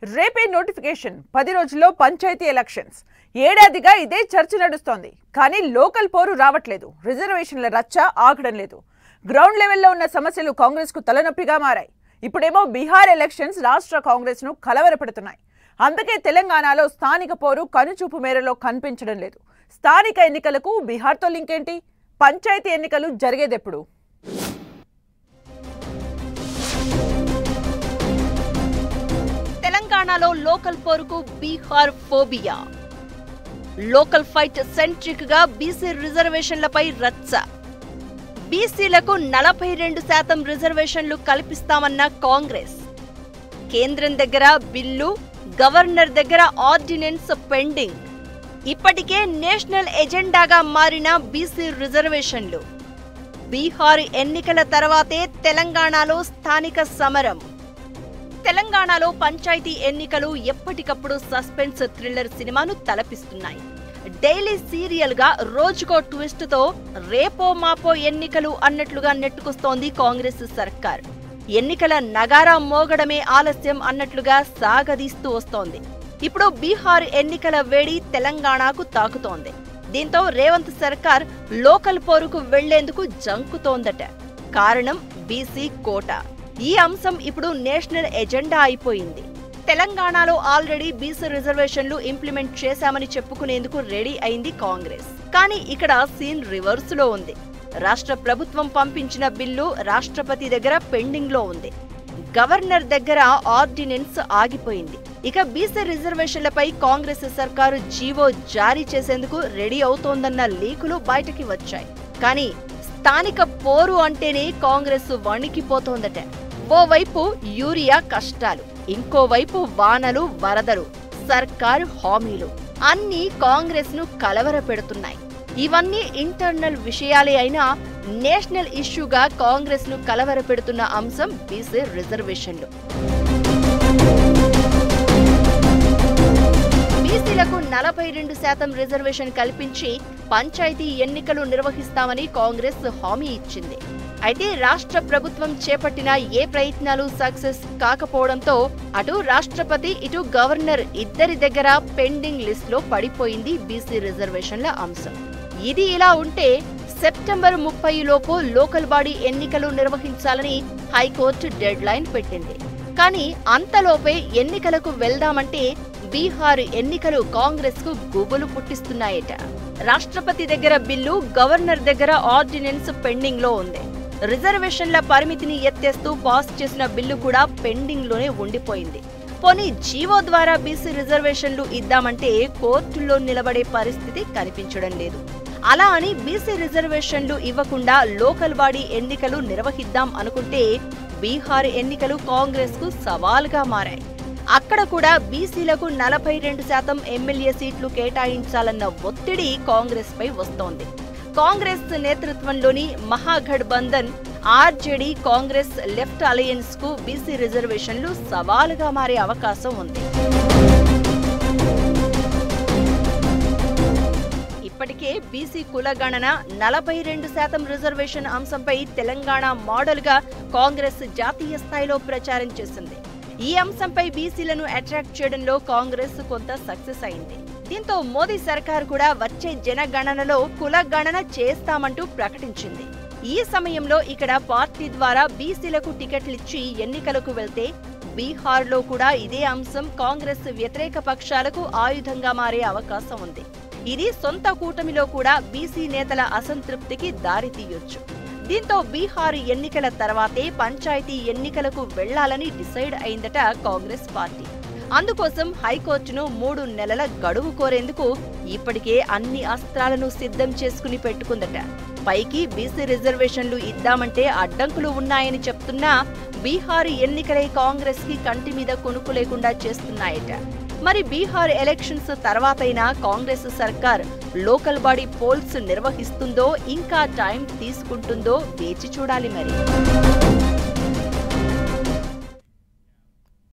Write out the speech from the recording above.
రేపే నోటిఫికేషన్ 10 రోజుల్లో పంచాయతీ ఎలక్షన్స్. ఏడాదిగా ఇదే చర్చ నడుస్తోంది. కానీ లోకల్ పోరు రావట్లేదు. రిజర్వేషన్ల రచ్చ ఆగడం లేదు. గ్రౌండ్ లెవెల్లో ఉన్న సమస్యలు కాంగ్రెస్ కు తలనొప్పిగా మారాయి. ఇప్పుడేమో బీహార్ ఎలక్షన్స్ రాష్ట్ర కాంగ్రెస్ ను కలవరపెడుతున్నాయి. అందుకే తెలంగాణలో స్థానిక పోరు కనుచూపు మేరలో కనిపించడం లేదు. స్థానిక ఎన్నికలకు బీహార్తో లింక్ ఏంటి? పంచాయతీ ఎన్నికలు జరిగేదెప్పుడు? తెలంగాణలో లోకల్ పోరుకు Bihar phobia. Local fight centric గా బీసీ రిజర్వేషన్లపై రచ్చ. బీసీలకు 42% రిజర్వేషన్లు కల్పిస్తామన్న కాంగ్రెస్. కేంద్రం దగ్గర బిల్లు, గవర్నర్ దగ్గర ఆర్డినెన్స్ పెండింగ్. ఇప్పటికే నేషనల్ ఎజెండాగా మారిన బీసీ రిజర్వేషన్లు. బీహార్ ఎన్నికల తర్వాతే తెలంగాణలో స్థానిక సమరం. తెలంగాణలో పంచాయతీ ఎన్నికలు ఎప్పటికప్పుడు సస్పెన్స్ థ్రిల్లర్ సినిమాను తలపిస్తున్నాయి. డైలీ సీరియల్ గా రోజుకో ట్విస్ట్ తో రేపో మాపో ఎన్నికలు అన్నట్లుగా నెట్టుకొస్తోంది కాంగ్రెస్ సర్కార్. ఎన్నికల నగారా మోగడమే ఆలస్యం అన్నట్లుగా సాగదీస్తూ వస్తోంది. ఇప్పుడు బీహార్ ఎన్నికల వేడి తెలంగాణకు తాకుతోంది. దీంతో రేవంత్ సర్కార్ లోకల్ పోరుకు వెళ్లేందుకు జంకుతోందట. కారణం బీసీ కోటా. ఈ అంశం ఇప్పుడు నేషనల్ ఎజెండా అయిపోయింది. తెలంగాణలో ఆల్రెడీ బీసీ రిజర్వేషన్లు ఇంప్లిమెంట్ చేశామని చెప్పుకునేందుకు రెడీ అయింది కాంగ్రెస్. కానీ ఇక్కడ సీన్ రివర్స్ లో ఉంది. రాష్ట్ర ప్రభుత్వం పంపించిన బిల్లు రాష్ట్రపతి దగ్గర పెండింగ్ లో ఉంది. గవర్నర్ దగ్గర ఆర్డినెన్స్ ఆగిపోయింది. ఇక బీసీ రిజర్వేషన్లపై కాంగ్రెస్ సర్కారు జీవో జారీ చేసేందుకు రెడీ అవుతోందన్న లీకులు బయటకి వచ్చాయి. కానీ స్థానిక పోరు అంటేనే కాంగ్రెస్ వణికిపోతోందట. ఓవైపు యూరియా కష్టాలు, ఇంకోవైపు వానలు, వరదలు, సర్కారు హామీలు అన్నీ కాంగ్రెస్ ను కలవర పెడుతున్నాయి. ఇవన్నీ ఇంటర్నల్ విషయాలే అయినా నేషనల్ ఇష్యూగా కాంగ్రెస్ ను కలవర పెడుతున్న అంశం బీసీ రిజర్వేషన్లు. బీసీలకు 42% రిజర్వేషన్ కల్పించి పంచాయతీ ఎన్నికలు నిర్వహిస్తామని కాంగ్రెస్ హామీ ఇచ్చింది. అయితే రాష్ట్ర ప్రభుత్వం చేపట్టిన ఏ ప్రయత్నాలు సక్సెస్ కాకపోవడంతో అటు రాష్ట్రపతి ఇటు గవర్నర్ ఇద్దరి దగ్గర పెండింగ్ లిస్ట్ లో పడిపోయింది బీసీ రిజర్వేషన్ల అంశం. ఇది ఇలా ఉంటే సెప్టెంబర్ 30 లోపు లోకల్ బాడీ ఎన్నికలు నిర్వహించాలని హైకోర్టు డెడ్ లైన్ పెట్టింది. కానీ అంతలోపే ఎన్నికలకు వెళ్దామంటే బీహార్ ఎన్నికలు కాంగ్రెస్ కు గుబులు పుట్టిస్తున్నాయట. రాష్ట్రపతి దగ్గర బిల్లు, గవర్నర్ దగ్గర ఆర్డినెన్స్ పెండింగ్ లో ఉంది. రిజర్వేషన్ల పరిమితిని ఎత్తేస్తూ పాస్ చేసిన బిల్లు కూడా పెండింగ్ లోనే ఉండిపోయింది. పోనీ జీవో ద్వారా బీసీ రిజర్వేషన్లు ఇద్దామంటే కోర్టుల్లో నిలబడే పరిస్థితి కనిపించడం లేదు. అలా అని బీసీ రిజర్వేషన్లు ఇవ్వకుండా లోకల్ బాడీ ఎన్నికలు నిర్వహిద్దాం అనుకుంటే బీహార్ ఎన్నికలు కాంగ్రెస్ కు సవాల్గా మారాయి. అక్కడ కూడా బీసీలకు 42% ఎమ్మెల్యే సీట్లు కేటాయించాలన్న ఒత్తిడి కాంగ్రెస్ పై వస్తోంది. కాంగ్రెస్ నేతృత్వంలోని Mahagathbandhan, RJD, Congress left alliance కు బీసీ రిజర్వేషన్లు సవాలుగా మారే అవకాశం ఉంది. ఇప్పటికే బీసీ కులగణన 42% రిజర్వేషన్ అంశంపై తెలంగాణ మోడల్ గా కాంగ్రెస్ జాతీయ స్థాయిలో ప్రచారం చేసింది. ఈ అంశంపై బీసీలను అట్రాక్ట్ చేయడంలో కాంగ్రెస్ కొంత సక్సెస్ అయింది. దీంతో మోదీ సర్కార్ కూడా వచ్చే జనగణనలో కులగణన చేస్తామంటూ ప్రకటించింది. ఈ సమయంలో ఇక్కడ పార్టీ ద్వారా బీసీలకు టికెట్లిచ్చి ఎన్నికలకు వెళ్తే బీహార్లో కూడా ఇదే అంశం కాంగ్రెస్ వ్యతిరేక పక్షాలకు ఆయుధంగా మారే అవకాశం ఉంది. ఇది సొంత కూటమిలో కూడా బీసీ నేతల అసంతృప్తికి దారితీయొచ్చు. దీంతో బీహార్ ఎన్నికల తర్వాతే పంచాయతీ ఎన్నికలకు వెళ్లాలని డిసైడ్ అయిందట కాంగ్రెస్ పార్టీ. అందుకోసం హైకోర్టును 3 నెలల గడువు కోరేందుకు ఇప్పటికే అన్ని అస్త్రాలను సిద్ధం చేసుకుని పెట్టుకుందట. పైకి బీసీ రిజర్వేషన్లు ఇద్దామంటే అడ్డంకులు ఉన్నాయని చెప్తున్నా బీహార్ ఎన్నికలే కాంగ్రెస్ కి కంటి మీద కొనుక్కు లేకుండా చేస్తున్నాయట. మరి బీహార్ ఎలక్షన్స్ తర్వాతైనా కాంగ్రెస్ సర్కార్ లోకల్ బాడీ పోల్స్ నిర్వహిస్తుందో ఇంకా టైం తీసుకుంటుందో వేచి చూడాలి మరి.